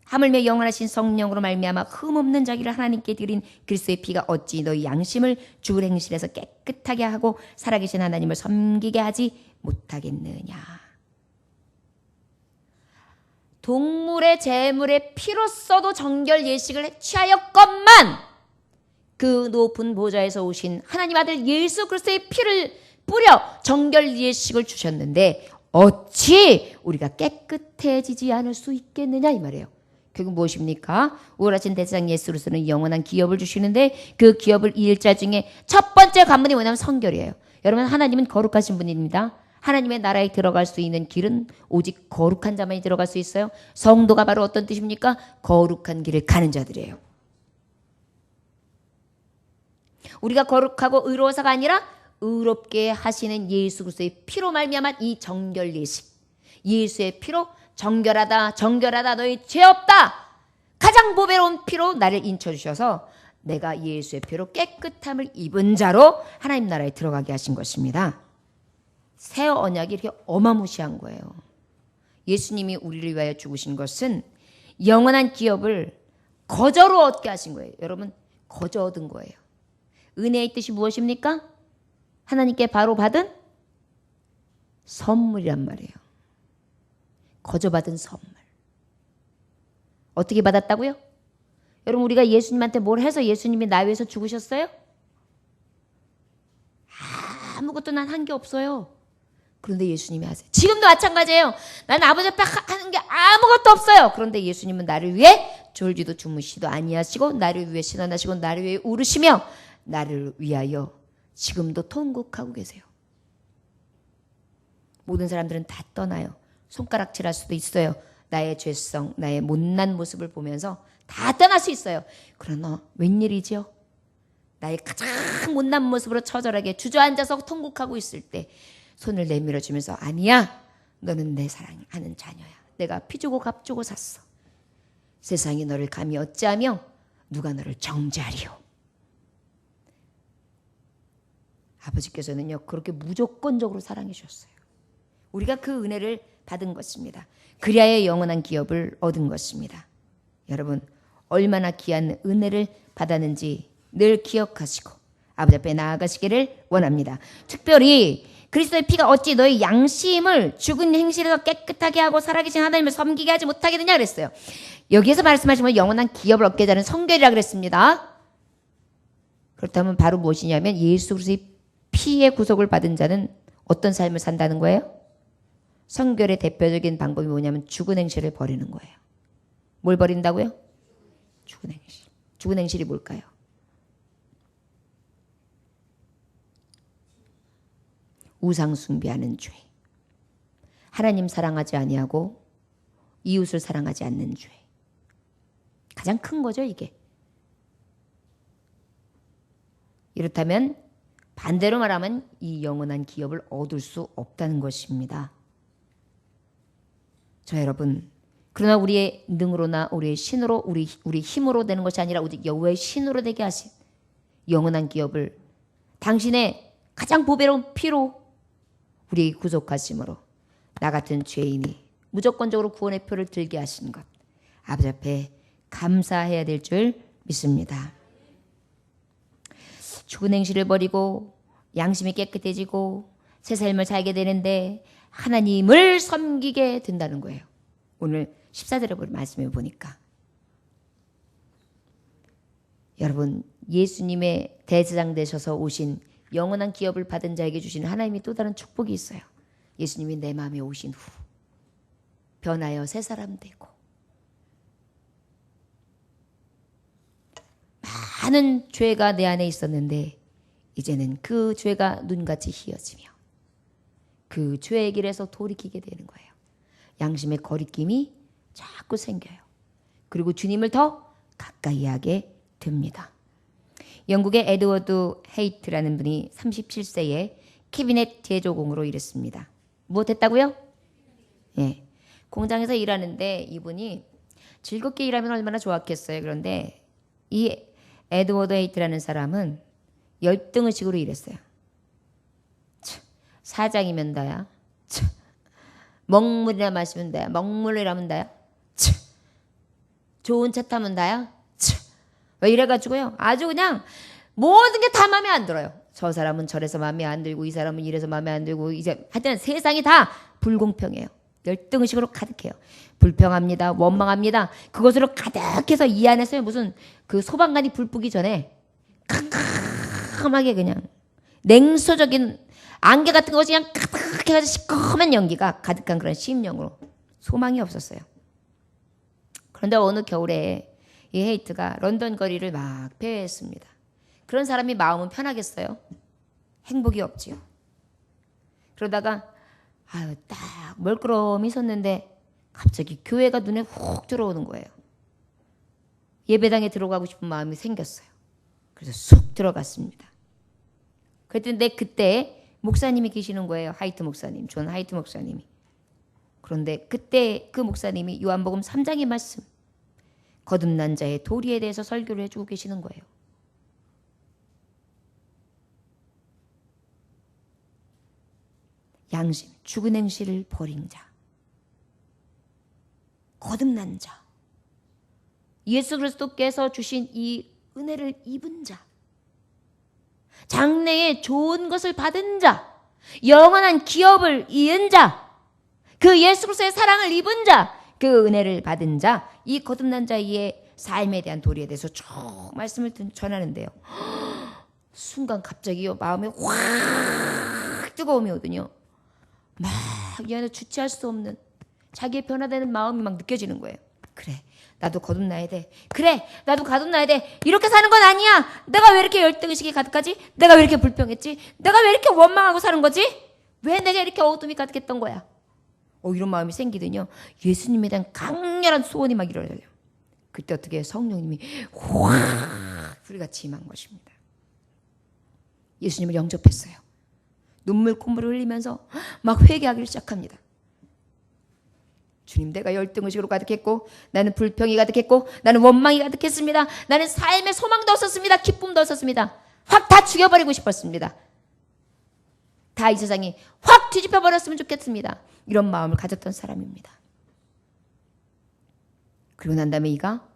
하물며 영원하신 성령으로 말미암아 흠없는 자기를 하나님께 드린 그리스도의 피가 어찌 너희 양심을 주 행실에서 깨끗하게 하고 살아계신 하나님을 섬기게 하지 못하겠느냐. 동물의 제물의 피로써도 정결 예식을 취하였건만 그 높은 보좌에서 오신 하나님 아들 예수 그리스도의 피를 뿌려 정결 예식을 주셨는데 어찌 우리가 깨끗해지지 않을 수 있겠느냐 이 말이에요. 결국 무엇입니까? 우월하신 대제사장 예수 그리스도는 영원한 기업을 주시는데 그 기업을 이을 자 중에 첫 번째 관문이 뭐냐면 성결이에요. 여러분, 하나님은 거룩하신 분입니다. 하나님의 나라에 들어갈 수 있는 길은 오직 거룩한 자만이 들어갈 수 있어요. 성도가 바로 어떤 뜻입니까? 거룩한 길을 가는 자들이에요. 우리가 거룩하고 의로워서가 아니라 의롭게 하시는 예수 그리스도의 피로 말미암아 이 정결 예식, 예수의 피로 정결하다, 정결하다, 너희 죄 없다. 가장 보배로운 피로 나를 인쳐주셔서 내가 예수의 피로 깨끗함을 입은 자로 하나님 나라에 들어가게 하신 것입니다. 새 언약이 이렇게 어마무시한 거예요. 예수님이 우리를 위하여 죽으신 것은 영원한 기업을 거저로 얻게 하신 거예요. 여러분, 거저 얻은 거예요. 은혜의 뜻이 무엇입니까? 하나님께 바로 받은 선물이란 말이에요. 거저 받은 선물. 어떻게 받았다고요? 여러분, 우리가 예수님한테 뭘 해서 예수님이 나 위해서 죽으셨어요? 아무것도 난 한 게 없어요. 그런데 예수님이 하세요. 지금도 마찬가지예요. 나는 아버지 앞에 하는 게 아무것도 없어요. 그런데 예수님은 나를 위해 졸지도 주무시도 아니하시고 나를 위해 신원하시고 나를 위해 울으시며 나를 위하여 지금도 통곡하고 계세요. 모든 사람들은 다 떠나요. 손가락질할 수도 있어요. 나의 죄성, 나의 못난 모습을 보면서 다 떠날 수 있어요. 그러나 웬일이지요? 나의 가장 못난 모습으로 처절하게 주저앉아서 통곡하고 있을 때 손을 내밀어 주면서 아니야, 너는 내 사랑하는 자녀야. 내가 피 주고 값 주고 샀어. 세상이 너를 감히 어찌하며 누가 너를 정죄하리요. 아버지께서는요 그렇게 무조건적으로 사랑해 주셨어요. 우리가 그 은혜를 받은 것입니다. 그리하여 영원한 기업을 얻은 것입니다. 여러분 얼마나 귀한 은혜를 받았는지 늘 기억하시고 아버지 앞에 나아가시기를 원합니다. 특별히 그리스도의 피가 어찌 너의 양심을 죽은 행실에서 깨끗하게 하고 살아계신 하나님을 섬기게 하지 못하게 되냐 그랬어요. 여기에서 말씀하시면 영원한 기업을 얻게 되는 성결이라 그랬습니다. 그렇다면 바로 무엇이냐면 예수 그리스도의 피의 구속을 받은 자는 어떤 삶을 산다는 거예요? 성결의 대표적인 방법이 뭐냐면 죽은 행실을 버리는 거예요. 뭘 버린다고요? 죽은 행실. 죽은 행실이 뭘까요? 우상 숭배하는 죄. 하나님 사랑하지 아니하고 이웃을 사랑하지 않는 죄. 가장 큰 거죠, 이게. 이렇다면 반대로 말하면 이 영원한 기업을 얻을 수 없다는 것입니다. 저 여러분, 그러나 우리의 능으로나 우리의 신으로 우리 힘으로 되는 것이 아니라 오직 여호와의 신으로 되게 하신 영원한 기업을 당신의 가장 보배로운 피로 우리 구속하심으로 나 같은 죄인이 무조건적으로 구원의 표를 들게 하신 것 아버지 앞에 감사해야 될 줄 믿습니다. 죽은 행실을 버리고 양심이 깨끗해지고 새 삶을 살게 되는데 하나님을 섬기게 된다는 거예요. 오늘 14절에 말씀해 보니까 여러분 예수님의 대제사장 되셔서 오신 영원한 기업을 받은 자에게 주신 하나님이 또 다른 축복이 있어요. 예수님이 내 마음에 오신 후 변하여 새 사람 되고 많은 죄가 내 안에 있었는데 이제는 그 죄가 눈같이 희어지며 그 죄의 길에서 돌이키게 되는 거예요. 양심의 거리낌이 자꾸 생겨요. 그리고 주님을 더 가까이 하게 됩니다. 영국의 에드워드 헤이트라는 분이 37세에 캐비넷 제조공으로 일했습니다. 뭐 됐다고요? 예. 공장에서 일하는데 이분이 즐겁게 일하면 얼마나 좋았겠어요. 그런데 이 에드워드 헤이트라는 사람은 열등의식으로 일했어요. 사장이면 다야. 먹물이나 마시면 다야. 먹물이라면 다야. 좋은 차 타면 다야. 왜 이래가지고요. 아주 그냥 모든 게 다 마음에 안 들어요. 저 사람은 저래서 마음에 안 들고 이 사람은 이래서 마음에 안 들고 이제 하여튼 세상이 다 불공평해요. 열등의식으로 가득해요. 불평합니다. 원망합니다. 그것으로 가득해서 이 안에서 무슨 그 소방관이 불 끄기 전에 캄캄하게 그냥 냉소적인 안개 같은 것이 그냥 가득해가지고 시커먼 연기가 가득한 그런 심령으로 소망이 없었어요. 그런데 어느 겨울에 이 헤이트가 런던 거리를 막 배회했습니다. 그런 사람이 마음은 편하겠어요? 행복이 없지요. 그러다가 딱 멀끄러미 섰는데 갑자기 교회가 눈에 훅 들어오는 거예요. 예배당에 들어가고 싶은 마음이 생겼어요. 그래서 쑥 들어갔습니다. 그랬는데 그때 목사님이 계시는 거예요. 하이트 목사님, 존 하이트 목사님이. 그런데 그때 그 목사님이 요한복음 3장의 말씀 거듭난 자의 도리에 대해서 설교를 해주고 계시는 거예요. 양심, 죽은 행실을 버린 자, 거듭난 자, 예수 그리스도께서 주신 이 은혜를 입은 자, 장래에 좋은 것을 받은 자, 영원한 기업을 이은 자, 그 예수 그리스도의 사랑을 입은 자, 그 은혜를 받은 자, 이 거듭난 자의 삶에 대한 도리에 대해서 쭉 말씀을 전하는데요. 순간 갑자기요 마음에 확 뜨거움이 오더니 막 이 안에 주체할 수 없는 자기의 변화되는 마음이 막 느껴지는 거예요. 그래, 나도 거듭나야 돼. 그래, 나도 거듭나야 돼. 이렇게 사는 건 아니야. 내가 왜 이렇게 열등의식이 가득하지? 내가 왜 이렇게 불평했지? 내가 왜 이렇게 원망하고 사는 거지? 왜 내가 이렇게 어둠이 가득했던 거야? 이런 마음이 생기더니요, 예수님에 대한 강렬한 소원이 막 일어나요. 그때 어떻게 해요? 성령님이 확 불같이 임한 것입니다. 예수님을 영접했어요. 눈물 콧물을 흘리면서 막 회개하기를 시작합니다. 주님, 내가 열등의식으로 가득했고, 나는 불평이 가득했고, 나는 원망이 가득했습니다. 나는 삶에 소망도 없었습니다. 기쁨도 없었습니다. 확 다 죽여버리고 싶었습니다. 다 이 세상이 확 뒤집혀버렸으면 좋겠습니다. 이런 마음을 가졌던 사람입니다. 그리고 난 다음에 이가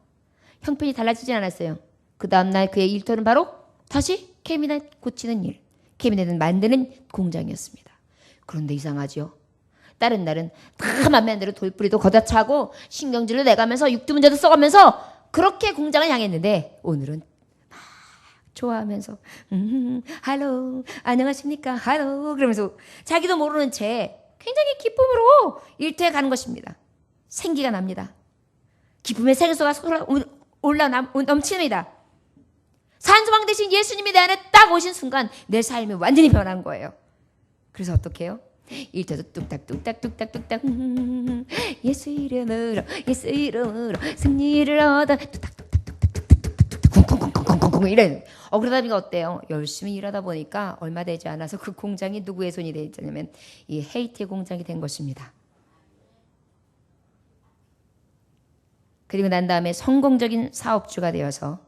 형편이 달라지지 않았어요. 그 다음날 그의 일터는 바로 다시 캐비넷 고치는 일, 캐비넷을 만드는 공장이었습니다. 그런데 이상하죠. 다른 날은 다 맘에 안 대로 돌뿌리도 걷어차고 신경질을 내가면서 육두문제도 써가면서 그렇게 공장을 향했는데, 오늘은 막 좋아하면서 할로 안녕하십니까 할로 그러면서 자기도 모르는 채 굉장히 기쁨으로 일터에 가는 것입니다. 생기가 납니다. 기쁨의 생수가 넘칩니다. 산소망 대신 예수님이 내 안에 딱 오신 순간 내 삶이 완전히 변한 거예요. 그래서 어떻게 해요? 일터도 뚝딱뚝딱뚝딱뚝딱 예수 이름으로 승리를 얻어 뚝딱뚝딱뚝딱뚝딱 쿵쿵쿵쿵쿵쿵 이래. 그러다 보니까 어때요? 열심히 일하다 보니까 얼마 되지 않아서 그 공장이 누구의 손이 되었냐면 이 헤이티의 공장이 된 것입니다. 그리고 난 다음에 성공적인 사업주가 되어서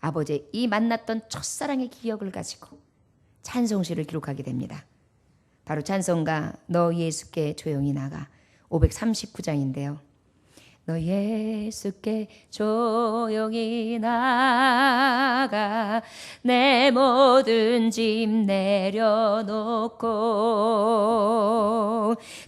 아버지의 이 만났던 첫사랑의 기억을 가지고 찬송시를 기록하게 됩니다. 바로 찬송가 너 예수께 조용히 나가 539장인데요. 너 예수께 조용히 나가 내 모든 짐 내려놓고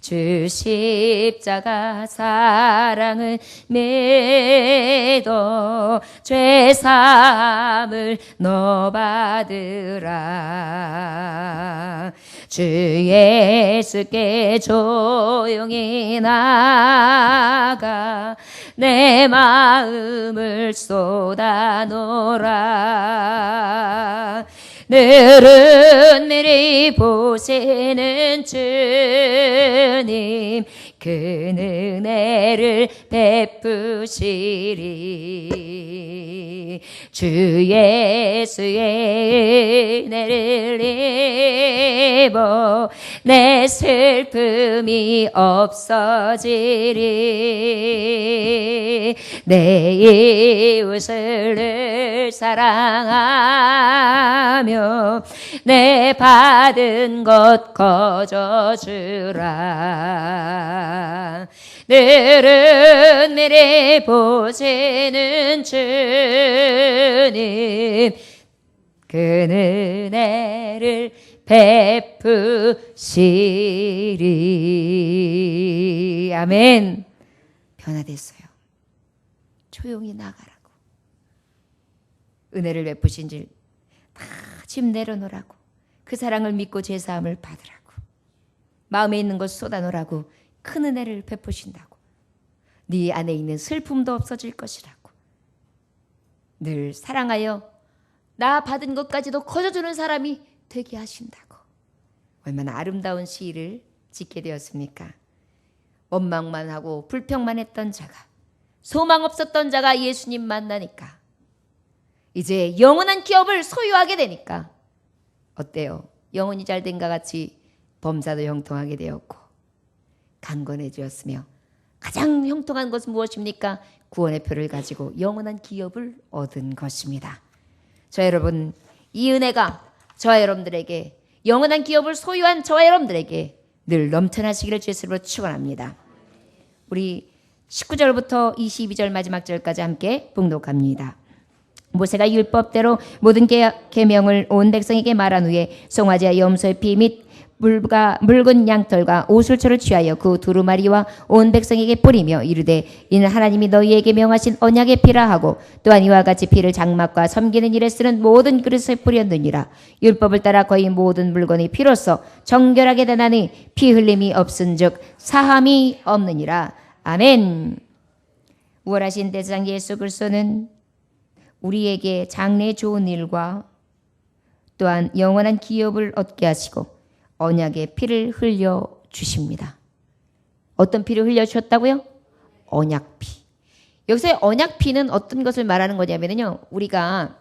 주 십자가 사랑을 믿어 죄사함을 너 받으라. 주 예수께 조용히 나가 내 마음을 쏟아놓으라. 늘은 미리 보시는 주님 그 은혜를 베푸시리. 주 예수의 은혜를 입어 내 슬픔이 없어지리. 내 이웃을 늘 사랑하며 내 받은 것 거저주라. 늘은 미리 보시는 주님 그 은혜를 베푸시리. 아멘. 변화됐어요. 조용히 나가라고. 은혜를 베푸신 줄 다 짐 내려놓으라고. 그 사랑을 믿고 제사함을 받으라고. 마음에 있는 것 쏟아놓으라고. 큰 은혜를 베푸신다고. 네 안에 있는 슬픔도 없어질 것이라고. 늘 사랑하여 나 받은 것까지도 거저주는 사람이 되게 하신다고. 얼마나 아름다운 시를 짓게 되었습니까? 원망만 하고 불평만 했던 자가, 소망 없었던 자가 예수님 만나니까 이제 영원한 기업을 소유하게 되니까 어때요? 영혼이 잘된과 같이 범사도 형통하게 되었고 강건해지었으며 가장 형통한 것은 무엇입니까? 구원의 표를 가지고 영원한 기업을 얻은 것입니다. 저 여러분, 이 은혜가 저와 여러분들에게, 영원한 기업을 소유한 저와 여러분들에게 늘 넘쳐나시기를 주 예수로 축원합니다. 우리 19절부터 22절 마지막 절까지 함께 봉독합니다. 모세가 율법대로 모든 계명을 온 백성에게 말한 후에 송아지와 염소의 피 및 묽은 양털과 오술초를 취하여 그 두루마리와 온 백성에게 뿌리며 이르되 이는 하나님이 너희에게 명하신 언약의 피라 하고 또한 이와 같이 피를 장막과 섬기는 일에 쓰는 모든 그릇에 뿌렸느니라. 율법을 따라 거의 모든 물건이 피로써 정결하게 되나니 피 흘림이 없은즉 사함이 없느니라. 아멘. 우월하신 대제사장 예수 그리스도는 우리에게 장래 좋은 일과 또한 영원한 기업을 얻게 하시고 언약의 피를 흘려 주십니다. 어떤 피를 흘려 주셨다고요? 언약피. 여기서 언약피는 어떤 것을 말하는 거냐면요. 우리가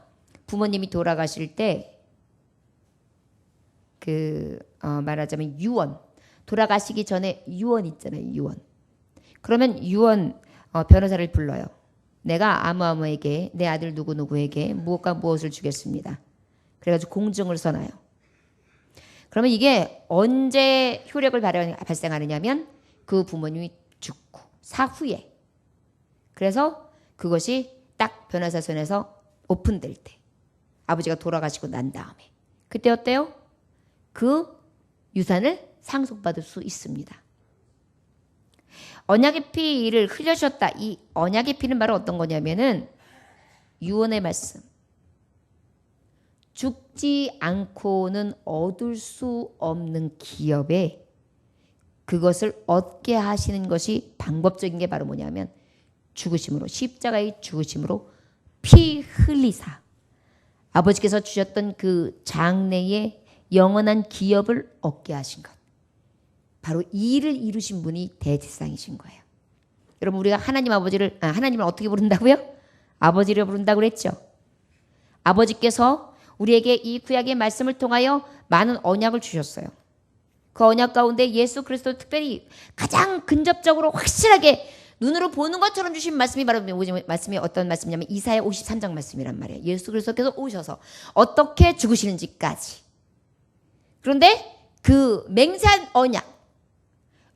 부모님이 돌아가실 때 말하자면 유언. 돌아가시기 전에 유언 있잖아요. 유언. 그러면 유언 변호사를 불러요. 내가 아무아무에게 내 아들 누구누구에게 무엇과 무엇을 주겠습니다. 그래가지고 공증을 써놔요. 그러면 이게 언제 효력을 발생하느냐면 그 부모님이 죽고 사후에. 그래서 그것이 딱 변호사 손에서 오픈될 때. 아버지가 돌아가시고 난 다음에. 그때 어때요? 그 유산을 상속받을 수 있습니다. 언약의 피를 흘려주셨다. 이 언약의 피는 바로 어떤 거냐면은 유언의 말씀. 죽지 않고는 얻을 수 없는 기업에 그것을 얻게 하시는 것이 방법적인 게 바로 뭐냐면 죽으심으로, 십자가의 죽으심으로 피 흘리사 아버지께서 주셨던 그 장래의 영원한 기업을 얻게 하신 것. 바로 이 일을 이루신 분이 대제사장이신 거예요. 여러분 우리가 하나님을 어떻게 부른다고요? 아버지를 부른다고 그랬죠. 아버지께서 우리에게 이 구약의 말씀을 통하여 많은 언약을 주셨어요. 그 언약 가운데 예수 그리스도 특별히 가장 근접적으로 확실하게 눈으로 보는 것처럼 주신 말씀이 바로 말씀이 어떤 말씀이냐면 이사야 53장 말씀이란 말이에요. 예수 그리스도께서 오셔서 어떻게 죽으시는지까지. 그런데 그 맹세한 언약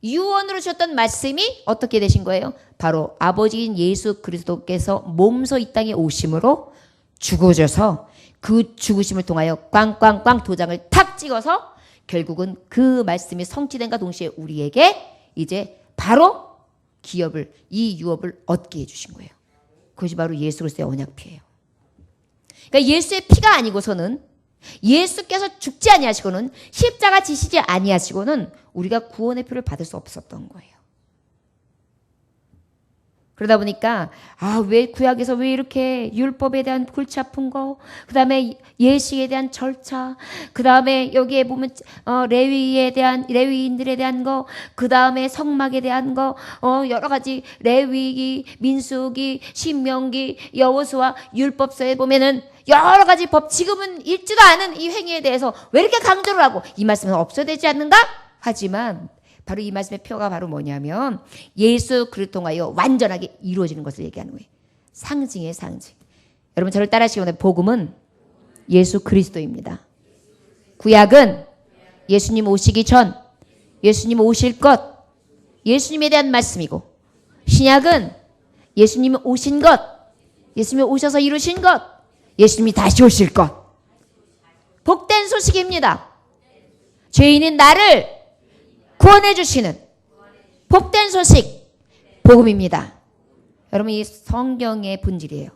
유언으로 주셨던 말씀이 어떻게 되신 거예요? 바로 아버지인 예수 그리스도께서 몸소 이 땅에 오심으로 죽어져서 그 죽으심을 통하여 꽝꽝꽝 도장을 탁 찍어서 결국은 그 말씀이 성취된과 동시에 우리에게 이제 바로 기업을 이 유업을 얻게 해주신 거예요. 그것이 바로 예수 그리스도의 언약피예요. 그러니까 예수의 피가 아니고서는 예수께서 죽지 아니하시고는 십자가 지시지 아니하시고는 우리가 구원의 표를 받을 수 없었던 거예요. 그러다 보니까 왜 구약에서 왜 이렇게 율법에 대한 골치 아픈 거, 그 다음에 예식에 대한 절차, 그 다음에 여기에 보면 레위인들에 대한 거, 그 다음에 성막에 대한 거, 여러 가지 레위기, 민수기, 신명기, 여호수아, 율법서에 보면은 여러 가지 법, 지금은 읽지도 않은 이 행위에 대해서 왜 이렇게 강조를 하고 이 말씀은 없어야 되지 않는가? 하지만 바로 이 말씀의 표가 바로 뭐냐면 예수 그리스도 통하여 완전하게 이루어지는 것을 얘기하는 거예요. 상징의 상징. 여러분 저를 따라하시면 복음은 예수 그리스도입니다. 구약은 예수님 오시기 전, 예수님 오실 것, 예수님에 대한 말씀이고 신약은 예수님 오신 것, 예수님이 오셔서 이루신 것, 예수님이 다시 오실 것. 복된 소식입니다. 죄인인 나를 구원해 주시는 복된 소식, 복음입니다. 여러분 이 성경의 본질이에요.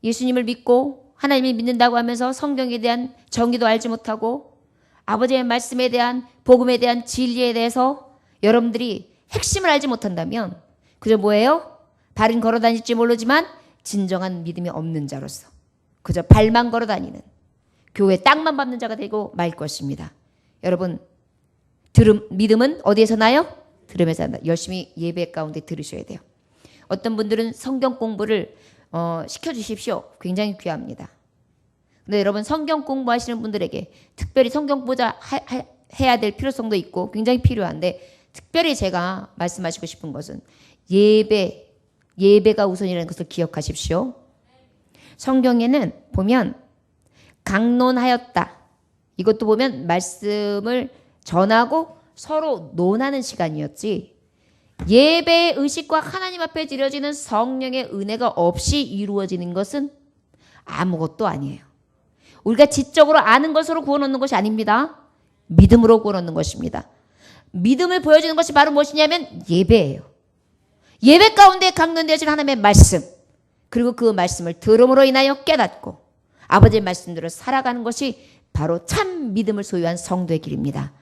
예수님을 믿고 하나님을 믿는다고 하면서 성경에 대한 정의도 알지 못하고 아버지의 말씀에 대한 복음에 대한 진리에 대해서 여러분들이 핵심을 알지 못한다면 그저 뭐예요? 발은 걸어 다닐지 모르지만 진정한 믿음이 없는 자로서 그저 발만 걸어 다니는 교회 땅만 밟는 자가 되고 말 것입니다. 여러분 믿음은 어디에서 나요? 들으면서 난다. 열심히 예배 가운데 들으셔야 돼요. 어떤 분들은 성경 공부를 시켜주십시오. 굉장히 귀합니다. 근데 여러분 성경 공부하시는 분들에게 특별히 성경 보자 해야 될 필요성도 있고 굉장히 필요한데 특별히 제가 말씀하시고 싶은 것은 예배가 우선이라는 것을 기억하십시오. 성경에는 보면 강론하였다. 이것도 보면 말씀을 전하고 서로 논하는 시간이었지 예배의 의식과 하나님 앞에 드려지는 성령의 은혜가 없이 이루어지는 것은 아무것도 아니에요. 우리가 지적으로 아는 것으로 구원 얻는 것이 아닙니다. 믿음으로 구원 얻는 것입니다. 믿음을 보여주는 것이 바로 무엇이냐면 예배예요. 예배 가운데 강론되어진 하나님의 말씀, 그리고 그 말씀을 들음으로 인하여 깨닫고 아버지의 말씀대로 살아가는 것이 바로 참 믿음을 소유한 성도의 길입니다.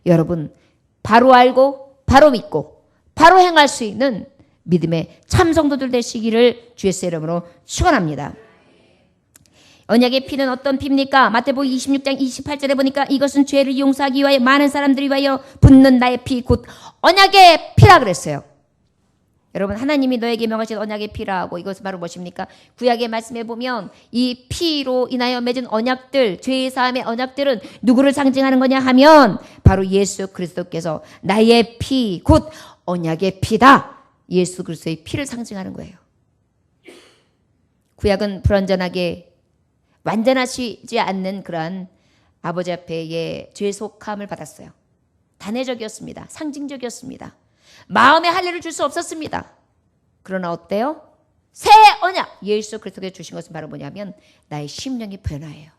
여러분, 바로 알고 바로 믿고 바로 행할 수 있는 믿음의 참 성도들 되시기를 주 예수의 이름으로 축원합니다. 언약의 피는 어떤 피입니까? 마태복음 26장 28절에 보니까 이것은 죄를 용서하기 위하여 많은 사람들을 위하여 붓는 나의 피, 곧 언약의 피라 그랬어요. 여러분, 하나님이 너에게 명하신 언약의 피라고, 이것은 바로 무엇입니까? 구약의 말씀에 보면 이 피로 인하여 맺은 언약들, 죄의 사함의 언약들은 누구를 상징하는 거냐 하면 바로 예수 그리스도께서 나의 피, 곧 언약의 피다. 예수 그리스도의 피를 상징하는 거예요. 구약은 불완전하게 완전하시지 않는 그러한 아버지 앞에의 죄속함을 받았어요. 단회적이었습니다. 상징적이었습니다. 마음의 할례를 줄 수 없었습니다. 그러나 어때요? 새 언약 예수 그리스도께서 주신 것은 바로 뭐냐면 나의 심령의 변화예요.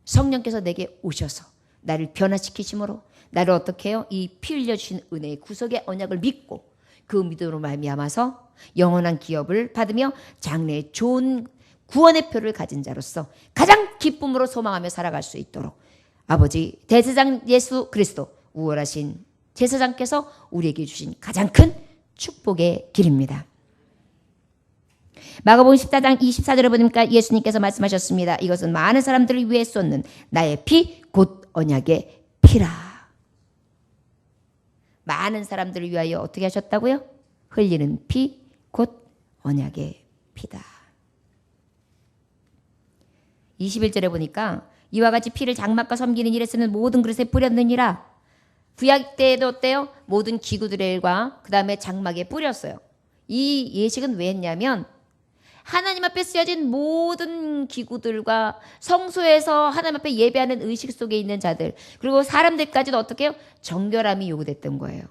성령께서 내게 오셔서 나를 변화시키심으로 나를 어떻게 해요? 이 피 흘려주신 은혜의 구속의 언약을 믿고 그 믿음으로 말미암아서 영원한 기업을 받으며 장래의 좋은 구원의 표를 가진 자로서 가장 기쁨으로 소망하며 살아갈 수 있도록 아버지 대제사장 예수 그리스도 우월하신 제사장께서 우리에게 주신 가장 큰 축복의 길입니다. 마가복음 14장 24절에 보니까 예수님께서 말씀하셨습니다. 이것은 많은 사람들을 위해 쏟는 나의 피, 곧 언약의 피라. 많은 사람들을 위하여 어떻게 하셨다고요? 흘리는 피, 곧 언약의 피다. 21절에 보니까 이와 같이 피를 장막과 섬기는 일에 쓰는 모든 그릇에 뿌렸느니라. 구약 때도 어때요? 모든 기구들과 그 다음에 장막에 뿌렸어요. 이 예식은 왜 했냐면 하나님 앞에 쓰여진 모든 기구들과 성소에서 하나님 앞에 예배하는 의식 속에 있는 자들, 그리고 사람들까지도 어떻게 해요? 정결함이 요구됐던 거예요.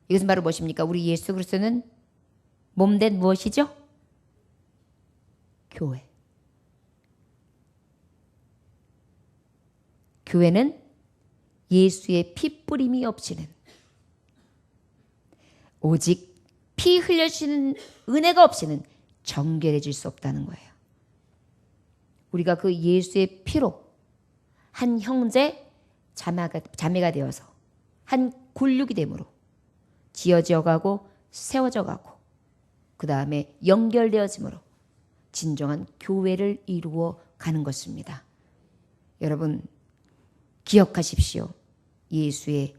이것은 바로 무엇입니까? 우리 예수 그리스도는 몸된 무엇이죠? 교회. 교회는 예수의 피 뿌림이 없이는, 오직 피 흘려주시는 은혜가 없이는 정결해질 수 없다는 거예요. 우리가 그 예수의 피로 한 형제 자매가 되어서 한 골육이 됨으로 지어져 가고 세워져 가고 그 다음에 연결되어짐으로 진정한 교회를 이루어 가는 것입니다. 여러분 기억하십시오. 예수의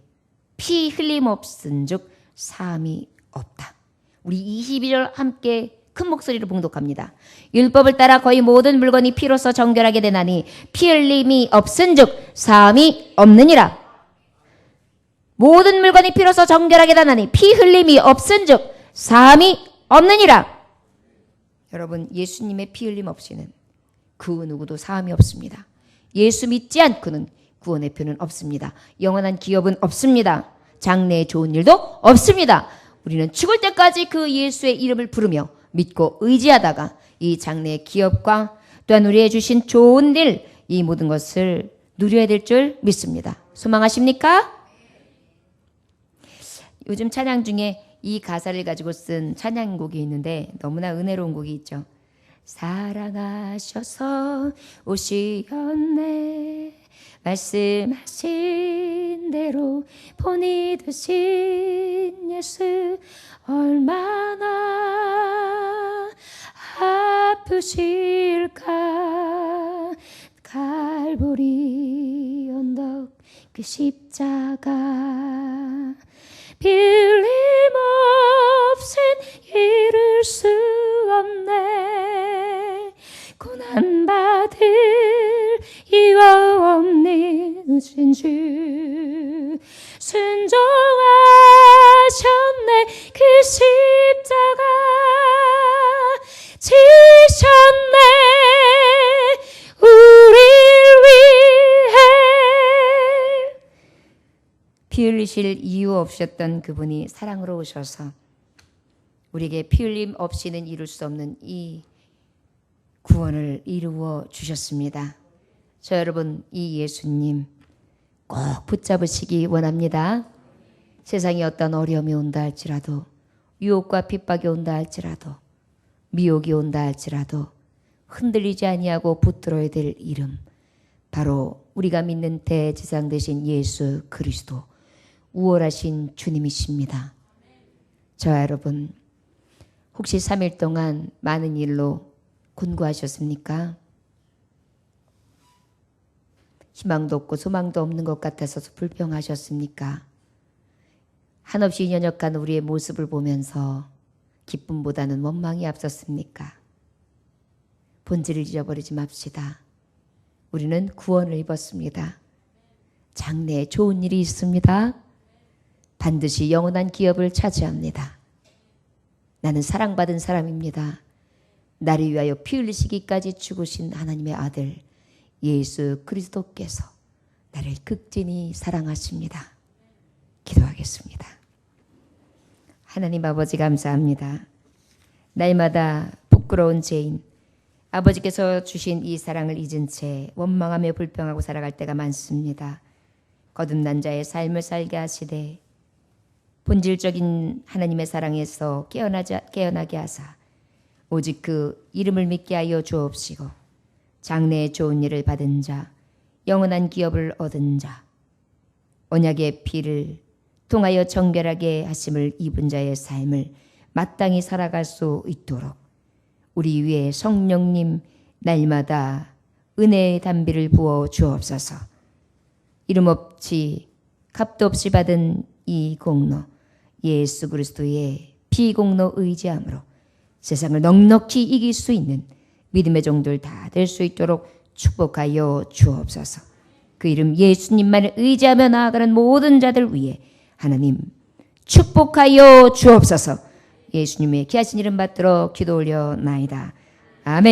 피 흘림 없은즉 사함이 없다. 우리 22절 함께 큰 목소리로 봉독합니다. 율법을 따라 거의 모든 물건이 피로써 정결하게 되나니 피 흘림이 없은즉 사함이 없느니라. 모든 물건이 피로써 정결하게 되나니 피 흘림이 없은즉 사함이 없느니라. 여러분 예수님의 피 흘림 없이는 그 누구도 사함이 없습니다. 예수 믿지 않고는 구원의 표는 없습니다. 영원한 기업은 없습니다. 장래에 좋은 일도 없습니다. 우리는 죽을 때까지 그 예수의 이름을 부르며 믿고 의지하다가 이 장래의 기업과 또한 우리에게 주신 좋은 일, 이 모든 것을 누려야 될 줄 믿습니다. 소망하십니까? 요즘 찬양 중에 이 가사를 가지고 쓴 찬양곡이 있는데 너무나 은혜로운 곡이 있죠. 사랑하셔서 오시었네 말씀하신 대로 본이 되신 예수 얼마나 아프실까 갈보리 언덕 그 십자가 빌림없인 이룰 수 없네 고난받을 이유 없는 주 순종하셨네 그 십자가 지셨네 우릴 위해 피 흘리실 이유 없었던 그분이 사랑으로 오셔서 우리에게 피 흘림 없이는 이룰 수 없는 이 구원을 이루어 주셨습니다. 저 여러분 이 예수님 꼭 붙잡으시기 원합니다. 세상에 어떤 어려움이 온다 할지라도, 유혹과 핍박이 온다 할지라도, 미혹이 온다 할지라도 흔들리지 아니하고 붙들어야 될 이름, 바로 우리가 믿는 대제사장 되신 예수 그리스도, 우월하신 주님이십니다. 저와 여러분, 혹시 3일 동안 많은 일로 곤고하셨습니까? 희망도 없고 소망도 없는 것 같아서 불평하셨습니까? 한없이 연약한 우리의 모습을 보면서 기쁨보다는 원망이 앞섰습니까? 본질을 잊어버리지 맙시다. 우리는 구원을 입었습니다. 장래에 좋은 일이 있습니다. 반드시 영원한 기업을 차지합니다. 나는 사랑받은 사람입니다. 나를 위하여 피 흘리시기까지 죽으신 하나님의 아들 예수 그리스도께서 나를 극진히 사랑하십니다. 기도하겠습니다. 하나님 아버지 감사합니다. 날마다 부끄러운 죄인, 아버지께서 주신 이 사랑을 잊은 채 원망하며 불평하고 살아갈 때가 많습니다. 거듭난 자의 삶을 살게 하시되 본질적인 하나님의 사랑에서 깨어나게 하사 오직 그 이름을 믿게 하여 주옵시고 장래에 좋은 일을 받은 자, 영원한 기업을 얻은 자, 언약의 피를 통하여 정결하게 하심을 입은 자의 삶을 마땅히 살아갈 수 있도록 우리 위에 성령님 날마다 은혜의 담비를 부어 주옵소서. 이름 없이 값도 없이 받은 이 공로 예수 그리스도의 피공로 의지함으로 세상을 넉넉히 이길 수 있는 믿음의 종들 다 될 수 있도록 축복하여 주옵소서. 그 이름 예수님만을 의지하며 나아가는 모든 자들 위해 하나님 축복하여 주옵소서. 예수님의 귀하신 이름 받들어 기도 올려나이다. 아멘.